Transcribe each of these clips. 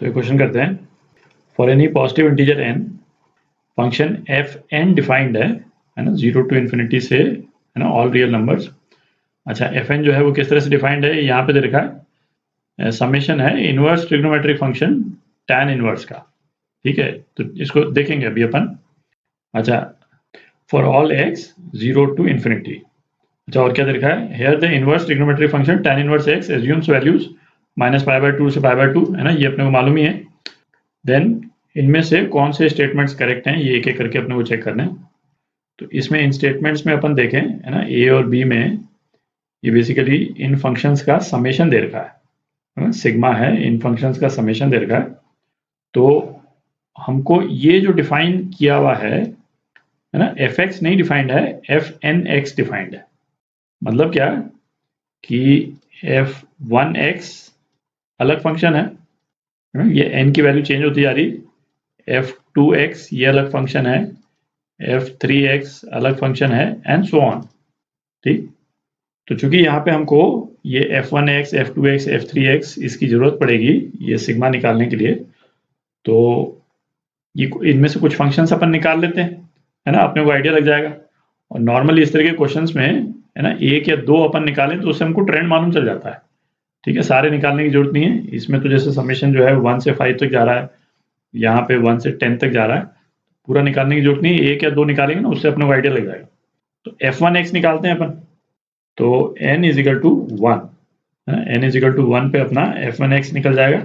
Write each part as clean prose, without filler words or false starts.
तो ये क्वेश्चन करते हैं, for any positive integer n function f n defined है ना, 0 टू इन्फिनिटी से है ना ऑल रियल नंबर्स। अच्छा, एफ एन जो है वो किस तरह से डिफाइंड है, यहाँ पे दे रखा है, समेशन है inverse trigonometric function tan inverse का। ठीक है, तो इसको देखेंगे अभी अपन। अच्छा, for all x 0 to infinity. अच्छा, और क्या दे रखा है, here the inverse trigonometric function tan inverse x assumes values -π/2 से π/2 है ना, ये अपने को मालूम ही है। देन इनमें से कौन से स्टेटमेंट्स करेक्ट हैं, ये एक एक करके अपने को चेक करना है। तो इसमें इन स्टेटमेंट्स में अपन देखें है ना, ए और बी में ये बेसिकली इन फंक्शंस का समेशन दे रखा है, सिग्मा है, इन फंक्शंस का समेशन दे रखा है। तो हमको ये जो डिफाइन किया हुआ है ना, एफ एक्स नहीं डिफाइंड है, एफ एन एक्स डिफाइंड है। मतलब क्या कि एफ वन एक्स अलग फंक्शन है, ये n की वैल्यू चेंज होती जा रही, एफ टू एक्स ये अलग फंक्शन है, एफ थ्री एक्स अलग फंक्शन है, एंड सो ऑन। ठीक, तो चूंकि यहाँ पे हमको ये f1x, f2x, f3x इसकी जरूरत पड़ेगी ये सिग्मा निकालने के लिए, तो ये इनमें से कुछ फंक्शंस अपन निकाल लेते हैं है ना, अपने को आइडिया लग जाएगा। और नॉर्मली इस तरह के क्वेश्चंस में है ना, एक या दो अपन निकालें तो उससे हमको ट्रेंड मालूम चल जाता है। ठीक है, सारे निकालने की जरूरत नहीं है इसमें। तो जैसे समेशन जो है 1 से 5 तक जा रहा है, यहाँ पे 1 से 10 तक जा रहा है, पूरा निकालने की जरूरत नहीं है, एक या दो निकालेंगे ना उससे अपने को आइडिया लग जाएगा। तो f1x निकालते हैं अपन, तो n = 1 है ना, n = 1 पे अपना f1x निकल जाएगा।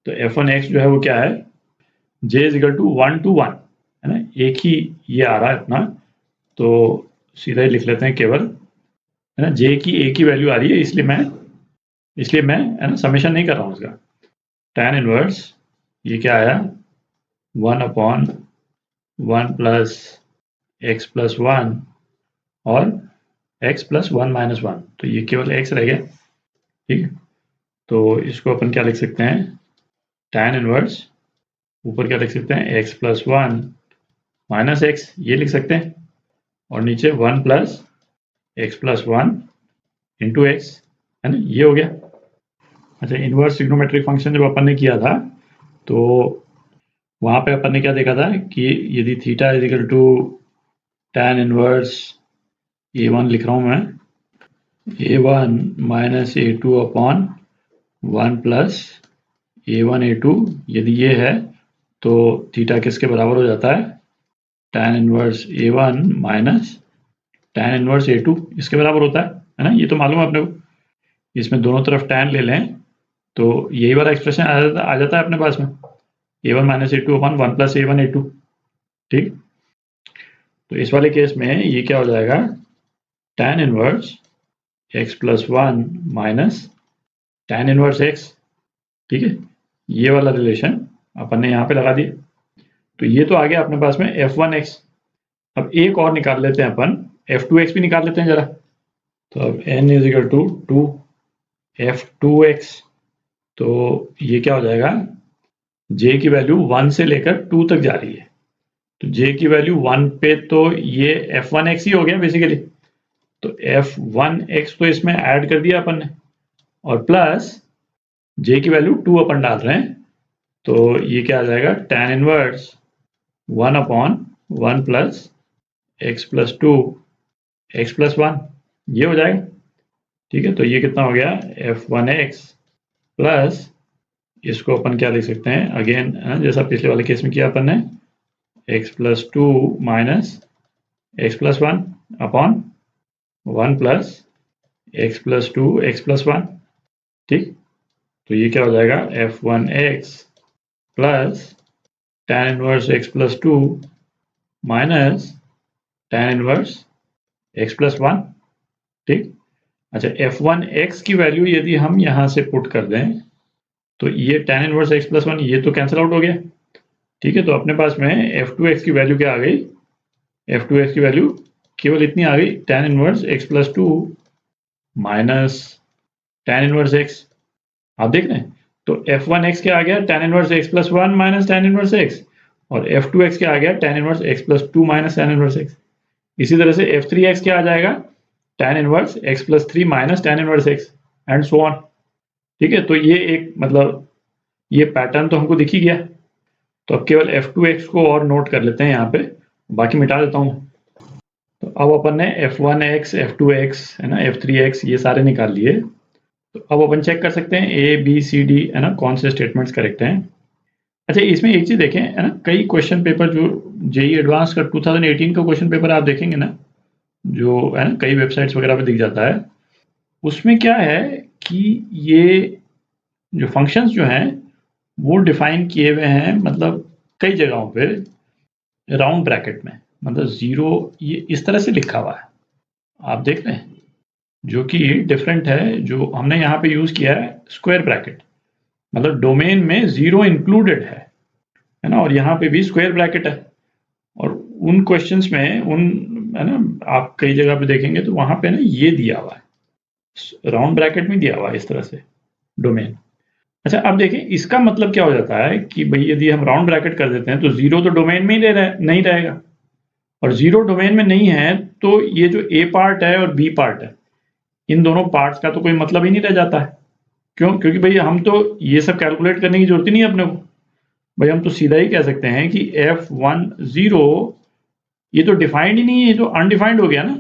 तो f1x जो है वो क्या है, j = 1 to 1 है ना, एक ही ये आ रहा है अपना, तो सीधा ही लिख लेते हैं केवल है ना, j की एक ही वैल्यू आ रही है, इसलिए मैं है ना समेशन नहीं कर रहा हूँ उसका। tan इनवर्स ये क्या आया, 1/1 प्लस x प्लस 1 और x प्लस 1 माइनस 1, तो ये केवल x रह गया। ठीक है, तो इसको अपन क्या लिख सकते हैं, tan इनवर्स ऊपर क्या लिख सकते हैं, x प्लस 1 माइनस x ये लिख सकते हैं, और नीचे 1 plus x plus 1 into x है ना, ये हो गया। अच्छा, इनवर्स ट्रिग्नोमेट्रिक फंक्शन जब अपन ने किया था तो वहाँ पे अपन ने क्या देखा था कि यदि थीटा = tan इनवर्स a1 लिख रहा हूँ मैं, a1 minus a2 upon 1 plus a1 a2, यदि ये है तो थीटा किसके बराबर हो जाता है, tan inverse a1 minus tan inverse a2 इसके बराबर होता है ना, ये तो मालूम है अपने को। इसमें दोनों तरफ tan ले लें तो यही वाला एक्सप्रेशन आ जाता है अपने पास में, a1 minus a2 upon 1 plus a1 a2। ठीक, तो इस वाले केस में ये क्या हो जाएगा, tan inverse x plus 1 minus tan inverse x। ठीक है, ये वाला रिलेशन अपन ने यहाँ पे लगा दिया, तो ये तो आ गया अपने पास में f1x। अब एक और निकाल लेते हैं अपन, f2x भी निकाल लेते हैं जरा। तो अब n = 2 f2x, तो ये क्या हो जाएगा, j की वैल्यू 1 से लेकर 2 तक जा रही है, तो j की वैल्यू 1 पे तो ये f1x ही हो गया बेसिकली, तो f1x तो इसमें ऐड कर दिया अपन ने, और प्लस j की वैल्यू 2 अपन डाल रहे हैं, तो ये क्या आ जाएगा, tan inverse 1/1 plus x plus 2 x plus 1 ये हो जाएगा। ठीक है, तो ये कितना हो गया, f1x प्लस इसको अपन क्या लिख सकते हैं, अगेन जैसा पिछले वाले केस में किया अपन ने, x plus 2 minus x plus 1 upon 1 plus x plus 2 x plus 1। ठीक, तो ये क्या हो जाएगा, f1x plus tan inverse x plus 2 minus tan inverse x plus 1। ठीक, अच्छा, f1x की वैल्यू यदि हम यहाँ से पुट कर दें तो ये tan इनवर्स x प्लस 1 ये तो कैंसिल आउट हो गया। ठीक है, तो अपने पास में f2x की वैल्यू क्या आ गई, f2x की वैल्यू केवल इतनी आ गई, tan inverse x plus 2 minus tan inverse x। आप देख रहे हैं, तो f1x क्या आ गया, tan inverse x plus 1 minus tan inverse x, और f2x क्या आ गया, tan inverse x plus 2 minus tan inverse x। इसी तरह से f3x क्या आ जाएगा, tan inverse x plus 3 minus tan inverse x, and so on. ठीक है, तो ये एक मतलब ये पैटर्न तो हमको दिख ही गया। तो अब केवल f2x को और नोट कर लेते हैं यहाँ पे, बाकी मिटा देता हूँ। तो अब अपन ने f1x, f2x है ना, f3x ये सारे निकाल लिए। तो अब अपन चेक कर सकते हैं ए बी सी डी है ना कौन से स्टेटमेंट्स करेक्ट हैं। अच्छा, इसमें एक चीज देखें है ना, कई क्वेश्चन पेपर जो जेई एडवांस का 2018 का क्वेश्चन पेपर आप देखेंगे ना, जो है ना कई वेबसाइट्स वगैरह पे दिख जाता है, उसमें क्या है कि ये जो फंक्शंस जो हैं वो डिफाइन किए हुए हैं, मतलब कई जगहों पे राउंड ब्रैकेट में, मतलब जीरो ये इस तरह से लिखा हुआ है, आप देख रहे हैं, जो कि डिफरेंट है। जो हमने यहाँ पे यूज किया है स्क्वायर ब्रैकेट, मतलब डोमेन में जीरो इंक्लूडेड है ना, और यहाँ पे भी स्क्वायर ब्रैकेट है। और उन क्वेश्चंस में उन है ना, आप कई जगह पे देखेंगे तो वहां पे ना ये दिया हुआ है, राउंड ब्रैकेट में दिया हुआ है इस तरह से डोमेन। अच्छा, अब देखें इसका मतलब क्या हो जाता है कि भाई यदि हम राउंड ब्रैकेट कर देते हैं तो जीरो तो डोमेन में ही नहीं रहेगा, और जीरो डोमेन में नहीं है तो ये जो ए पार्ट है और बी पार्ट है, इन दोनों पार्ट्स का तो कोई मतलब ही नहीं रह जाता है। क्यों? क्योंकि भाई हम तो ये सब कैलकुलेट करने की जरूरत ही नहीं है अपने को। भाई हम तो सीधा ही कह सकते हैं कि f10 ये तो डिफाइंड ही नहीं है, ये तो अनडिफाइंड हो गया ना,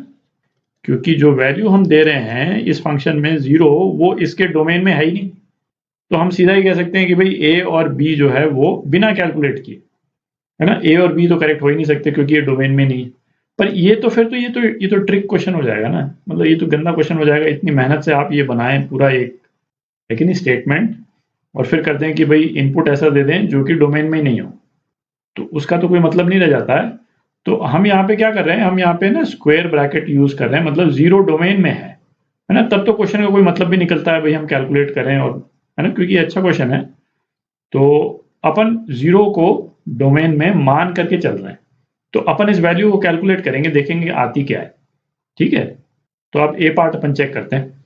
क्योंकि जो वैल्यू हम दे रहे हैं इस फंक्शन में जीरो, वो इसके डोमेन में है ही नहीं। तो हम सीधा ही कह सकते हैं कि भाई ए और बी जो है वो बिना कैलकुलेट किए है ना, ए और बी तो करेक्ट हो ही नहीं सकते क्योंकि ये डोमेन में नहीं है। पर ये तो फिर तो ये तो ट्रिक क्वेश्चन हो जाएगा ना, मतलब ये तो गंदा क्वेश्चन हो जाएगा। इतनी मेहनत से आप ये बनाएं पूरा एक लेकिन स्टेटमेंट, और फिर करते हैं कि भाई इनपुट ऐसा दे दें जो कि डोमेन में ही नहीं हो, तो उसका तो कोई मतलब नहीं रह जाता है। तो हम यहाँ पे क्या कर रहे हैं, हम यहाँ पे ना स्क्वायर ब्रैकेट यूज कर रहे हैं, मतलब जीरो डोमेन में है ना, तब तो क्वेश्चन का कोई मतलब भी निकलता है भाई हम कैलकुलेट करें, और है ना, क्योंकि ये अच्छा क्वेश्चन है। तो अपन जीरो को डोमेन में मान करके चल रहे हैं, तो अपन इस वैल्यू को कैलकुलेट करेंगे, देखेंगे आती क्या है। ठीक है, तो अब ए पार्ट अपन चेक करते हैं।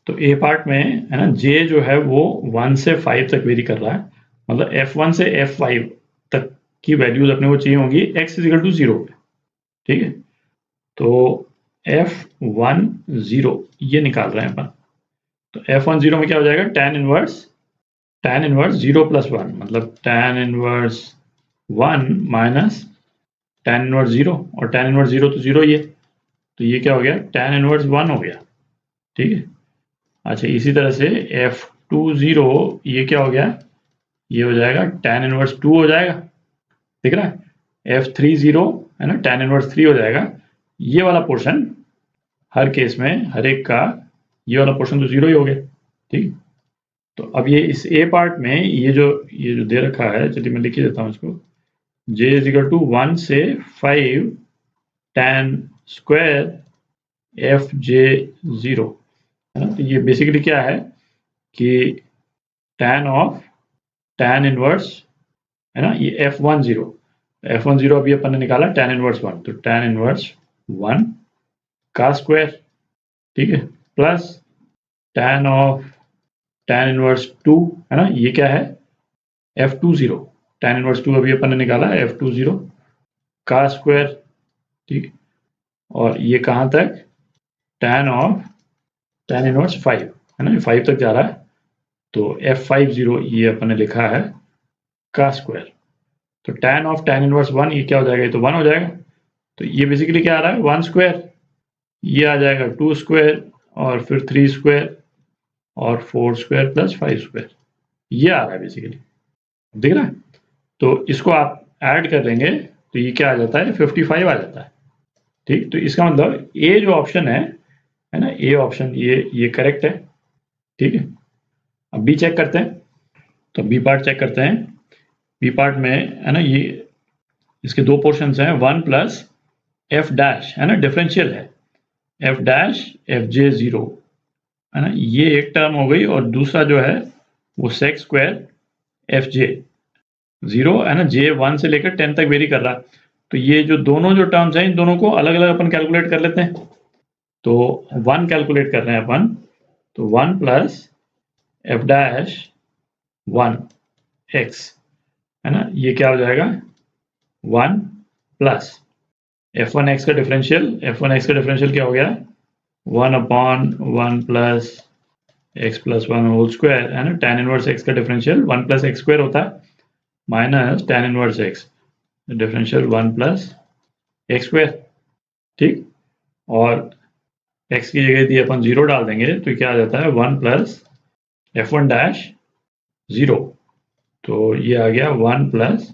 तो ए पार्ट में है ना, जे जो है वो 1 से 5 तक वेरी कर रहा है, मतलब f1 से f5 तक की वैल्यूज अपने को चाहिए होंगी x इजिकल टू 0 पे। ठीक है, तो f10 ये निकाल रहे हैं अपन। तो f10 में क्या हो जाएगा, tan इनवर्स 0 प्लस 1, मतलब tan inverse 1 minus tan inverse 0, और tan इनवर्स 0 तो 0 ही है, तो ये क्या हो गया, tan इनवर्स 1 हो गया। ठीक है, अच्छा इसी तरह से f20 ये क्या हो गया, ये हो जाएगा tan इनवर्स 2 हो जाएगा, दिख रहा है। f30 है ना, tan इनवर्स 3 हो जाएगा। ये वाला पोर्शन हर केस में हर एक का ये वाला पोर्शन तो 0 ही हो गया। ठीक, तो अब ये इस ए पार्ट में ये जो दे रखा है, चलिए मैं लिख ही देता हूँ इसको, j इजिकल टू 1 से 5 tan स्क्वायर fj0 है ना। तो ये बेसिकली क्या है कि tan ऑफ tan इनवर्स है ना, ये f10 अभी अपन ने निकाला tan इनवर्स 1, तो tan इनवर्स 1 का स्क्वायर, ठीक है, plus tan of tan inverse 2 है ना, ये क्या है f20, tan इनवर्स 2 अभी अपन ने निकाला f20 का स्क्वायर। ठीक, और ये कहाँ तक, tan ऑफ tan इनवर्स 5 है ना, 5 तक जा रहा है, तो f50 ये अपन ने लिखा है का स्क्वायर। तो tan ऑफ tan इनवर्स 1 ये क्या हो जाएगा, ये तो 1 हो जाएगा। तो ये बेसिकली क्या आ रहा है, 1 स्क्वायर, ये आ जाएगा 2 स्क्वायर, और फिर 3 स्क्वायर, और 4 स्क्वायर प्लस 5 स्क्वायर, ये आ रहा है बेसिकली, दिख रहा है। तो इसको आप ऐड कर लेंगे तो ये क्या आ जाता है, 55 आ जाता है। ठीक, तो इसका मतलब ए जो ऑप्शन है ना, ए ऑप्शन ये करेक्ट है। ठीक है, अब बी चेक करते हैं। तो बी पार्ट चेक करते हैं। बी पार्ट में है ना, ये इसके दो पोर्शंस हैं, 1 प्लस एफ डैश है ना, डिफरेंशियल है, एफ डैश fj0 है ना, ये एक टर्म हो गई, और दूसरा जो है वो सेक स्क्वायर fj0 है ना, j1 से लेकर 10 तक वेरी कर रहा है। तो ये जो दोनों जो टर्म्स हैं, इन दोनों को अलग अलग अपन कैलकुलेट कर लेते हैं। तो 1 कैलकुलेट कर रहे हैं अपन, तो 1 प्लस एफ डैश 1 x है ना, ये क्या हो जाएगा, 1 प्लस f1x का डिफरेंशियल, f1x का डिफरेंशियल क्या हो गया, 1 upon 1 plus x plus one whole square है ना, tan इनवर्स एक्स का डिफरेंशियल 1 प्लस एक्स स्क्वायर होता है minus tan inverse x differential 1 plus x square. ठीक, और x की जगह यदि अपन 0 डाल देंगे तो क्या आ जाता है 1 प्लस एफ वन डैश 0। तो ये आ गया 1 plus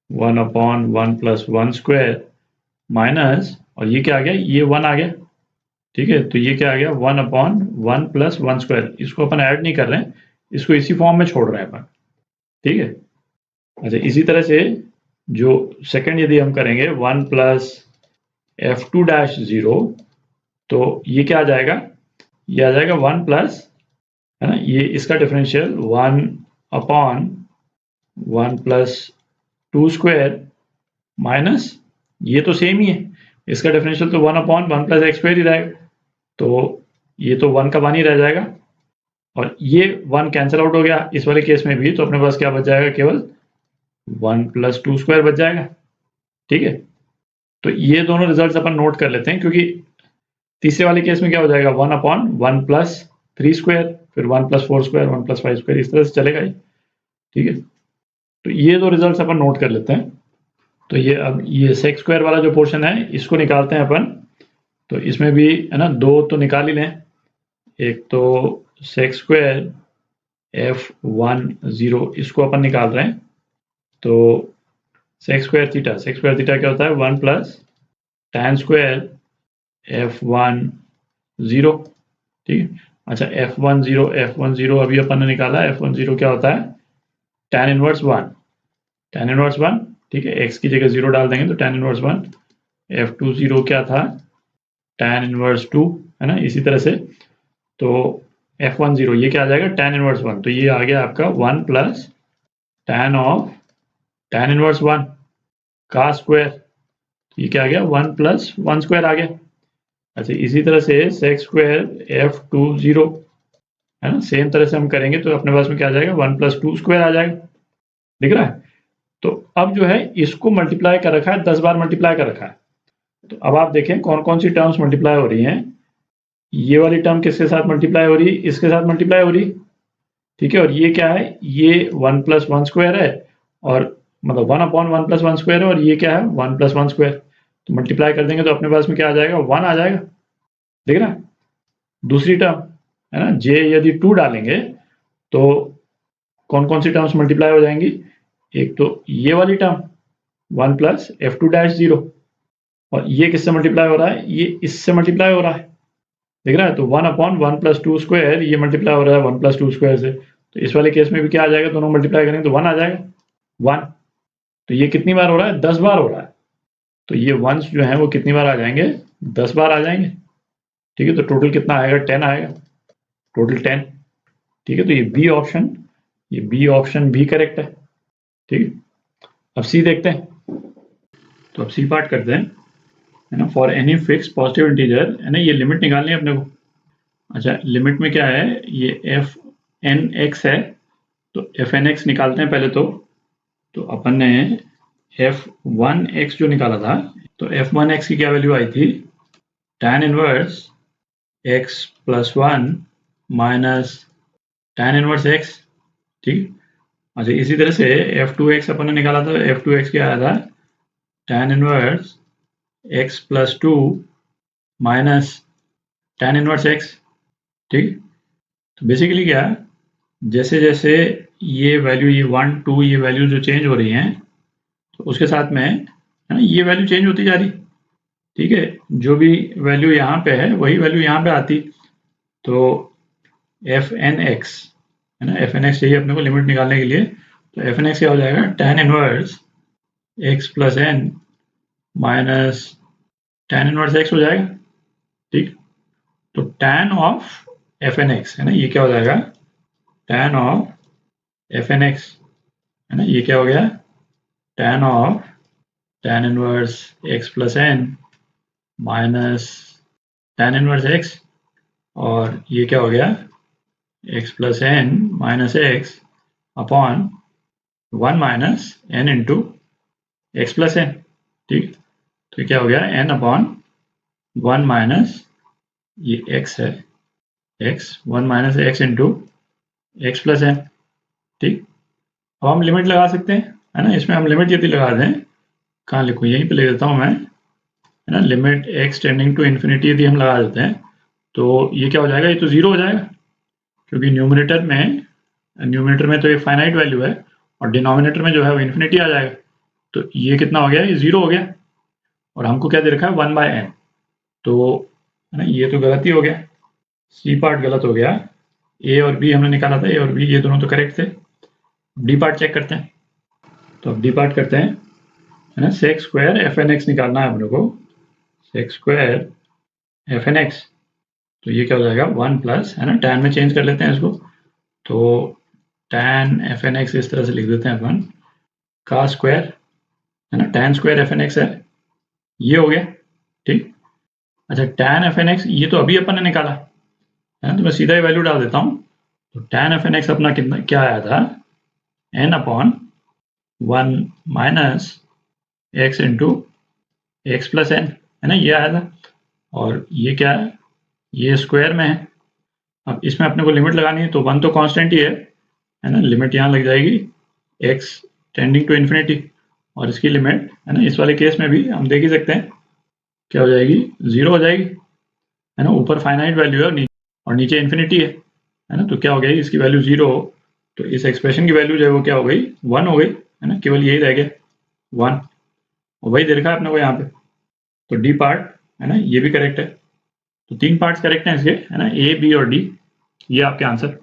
1 upon 1 plus 1 square minus, और ये क्या आ गया, ये 1 आ गया। ठीक है, तो ये क्या आ गया 1 अपॉन 1 प्लस 1 स्क्वायर। इसको अपन ऐड नहीं कर रहे हैं, इसको इसी फॉर्म में छोड़ रहे हैं अपन। ठीक है, अच्छा इसी तरह से जो सेकंड यदि हम करेंगे 1 प्लस एफ टू डैश 0, तो ये क्या आ जाएगा, ये आ जाएगा 1 प्लस, है ना, ये इसका differential 1 upon 1 plus 2 square minus, ये तो सेम ही है, इसका डिफरेंशियल तो 1 अपॉन 1 प्लस एक्स स्क्वायर ही रहेगा, तो ये तो 1 का 1 ही रह जाएगा, और ये 1 कैंसिल आउट हो गया इस वाले केस में भी, तो अपने पास क्या बच जाएगा, केवल 1 प्लस 2 स्क्वायर बच जाएगा। ठीक है, तो ये दोनों रिजल्ट्स अपन नोट कर लेते हैं, क्योंकि तीसरे वाले केस में क्या हो जाएगा 1 अपॉन 1 प्लस 3 स्क्वायर, फिर 1 प्लस 4 स्क्वायर, 1 प्लस 5 स्क्वायर, इस तरह से चलेगा ही। ठीक है, तो ये दो रिजल्ट्स अपन नोट कर लेते हैं। तो ये अब ये सेक स्क्वायर वाला जो पोर्शन है इसको निकालते हैं अपन। तो इसमें भी है ना, दो तो निकाल ही लें, एक तो सेक स्क्वायर f10 इसको अपन निकाल रहे हैं। तो सेक स्क्वायर थीटा क्या होता है 1 प्लस tan स्क्वायर f10। ठीक है, अच्छा f10 अभी अपन ने निकाला, f10 क्या होता है tan इनवर्स 1। ठीक है, x की जगह 0 डाल देंगे तो tan इनवर्स 1। f20 क्या था tan इनवर्स 2, है ना, इसी तरह से। तो f10 ये क्या आ जाएगा tan इनवर्स 1, तो ये आ गया आपका 1 plus tan of tan inverse 1 का स्क्वायर, ये क्या आ गया 1 प्लस 1 स्क्वायर आ गया। अच्छा इसी तरह से सेक स्क्वायर f20, है ना, सेम तरह से हम करेंगे तो अपने पास में क्या आ जाएगा 1 प्लस 2 स्क्वायर आ जाएगा, दिख रहा है। तो अब जो है इसको मल्टीप्लाई कर रखा है, 10 बार मल्टीप्लाई कर रखा है। तो अब आप देखें कौन कौन सी टर्म्स मल्टीप्लाई हो रही हैं। ये वाली टर्म किसके साथ मल्टीप्लाई हो रही है, इसके साथ मल्टीप्लाई हो रही। ठीक है, और ये क्या है, ये 1 प्लस 1 स्क्वायर है, और मतलब 1 अपॉन 1 प्लस 1 स्क्वायर है, और ये क्या है 1 प्लस 1 स्क्वायर। तो मल्टीप्लाई कर देंगे तो अपने पास में क्या आ जाएगा 1 आ जाएगा, देख रहा है। दूसरी टर्म है ना, जे यदि 2 डालेंगे तो कौन कौन सी टर्म्स मल्टीप्लाई हो जाएंगी, एक तो ये वाली टर्म 1 प्लस f2 डैश 0, और ये किससे मल्टीप्लाई हो रहा है, ये इससे मल्टीप्लाई हो रहा है, देख रहा है। तो 1 अपॉन 1 प्लस 2 स्क्वायर ये मल्टीप्लाई हो रहा है 1 प्लस 2 स्क्वायर से, तो इस वाले केस में भी क्या आ जाएगा, दोनों मल्टीप्लाई करेंगे तो 1 आ जाएगा 1। तो ये कितनी बार हो रहा है, 10 बार हो रहा है। तो ये वंस जो है वो कितनी बार आ जाएंगे, 10 बार आ जाएंगे। ठीक है, तो टोटल कितना आएगा 10 आएगा, टोटल 10। ठीक है, तो ये बी ऑप्शन भी करेक्ट है। ठीक है, अब सी देखते हैं। तो अब सी पार्ट करते हैं, है ना। For any fix positive integer, है ना, ये लिमिट निकालनी है अपने को। अच्छा लिमिट में क्या है, ये एफ एन एक्स है, तो एफ एन एक्स निकालते हैं पहले। तो अपन ने एफ वन एक्स जो निकाला था, तो एफ वन एक्स की क्या वैल्यू आई थी tan inverse x plus 1 minus tan inverse x. ठीक, अच्छा इसी तरह से एफ टू एक्स अपन ने निकाला था, एफ टू एक्स क्या आया था tan inverse x plus 2 minus tan inverse x. ठीक, तो बेसिकली क्या है, जैसे जैसे ये वैल्यू, ये 1 2 ये वैल्यू जो चेंज हो रही हैं, तो उसके साथ में है ना ये वैल्यू चेंज होती जा रही। ठीक है, जो भी वैल्यू यहाँ पे है वही वैल्यू यहाँ पे आती। तो एफ एन एक्स, है ना, एफ एन एक्स चाहिए अपने को लिमिट निकालने के लिए। तो एफ एन एक्स क्या हो जाएगा tan inverse x plus n minus tan inverse x हो जाएगा। ठीक, तो tan of f n x, है ना, ये क्या हो जाएगा tan of f n x, है ना, ये क्या हो गया tan of tan inverse x plus n minus tan inverse x, और ये क्या हो गया x plus n minus x upon 1 minus n into x plus n. ठीक, तो क्या हो गया एन अपॉन 1 माइनस ये एक्स है, x 1 minus x into x plus n. ठीक, अब हम लिमिट लगा सकते हैं, है ना। इसमें हम लिमिट यदि लगा दें, कहाँ लिखूँ, यहीं पे ले देता हूँ मैं, है ना। Limit x tending to infinity यदि हम लगा देते हैं तो ये क्या हो जाएगा, ये तो जीरो हो जाएगा, क्योंकि न्यूमरेटर में तो ये फाइनाइट वैल्यू है और डिनोमिनेटर में जो है वो इन्फिनिटी आ जाएगा। तो ये कितना हो गया, ये जीरो हो गया, और हमको क्या दे रखा है 1/n। तो है ना, ये तो गलत ही हो गया, सी पार्ट गलत हो गया। ए और बी हमने निकाला था, ए और बी ये दोनों तो करेक्ट थे। डी पार्ट चेक करते हैं, तो अब डी पार्ट करते हैं, है ना। Sec square f n x निकालना है हम लोग को, sec square f n x, तो ये क्या हो जाएगा 1 प्लस, है ना, टैन में चेंज कर लेते हैं इसको, तो टैन एफ एन एक्स इस तरह से लिख देते हैं अपन, का स्क्वायर, है ना, tan square f n x है, ये हो गया। ठीक, अच्छा टैन एफ एन एक्स ये तो अभी अपन ने निकाला, है ना, तो मैं सीधा ही वैल्यू डाल देता हूँ। तो टैन एफ एन एक्स अपना कितना क्या आया था, n upon 1 minus x into x plus n, है ना, ये आया था। और ये क्या है, ये स्क्वायर में है। अब इसमें अपने को लिमिट लगानी है, तो 1 तो कांस्टेंट ही है ना, लिमिट यहाँ लग जाएगी x टेंडिंग टू इन्फिनिटी, और इसकी लिमिट, है ना, इस वाले केस में भी हम देख ही सकते हैं क्या हो जाएगी, जीरो हो जाएगी, है ना। ऊपर फाइनाइट वैल्यू है और नीचे इन्फिनिटी है ना, तो क्या हो गया, इसकी वैल्यू जीरो हो, तो इस एक्सप्रेशन की वैल्यू जो है वो क्या हो गई, 1 हो गई, है ना, केवल यही रह गया 1, और वही दे रखा है अपने को यहाँ पे। तो डी पार्ट, है ना, ये भी करेक्ट है। तो 3 पार्ट्स करेक्ट हैं इसके, है ना, ए बी और डी, ये आपके आंसर।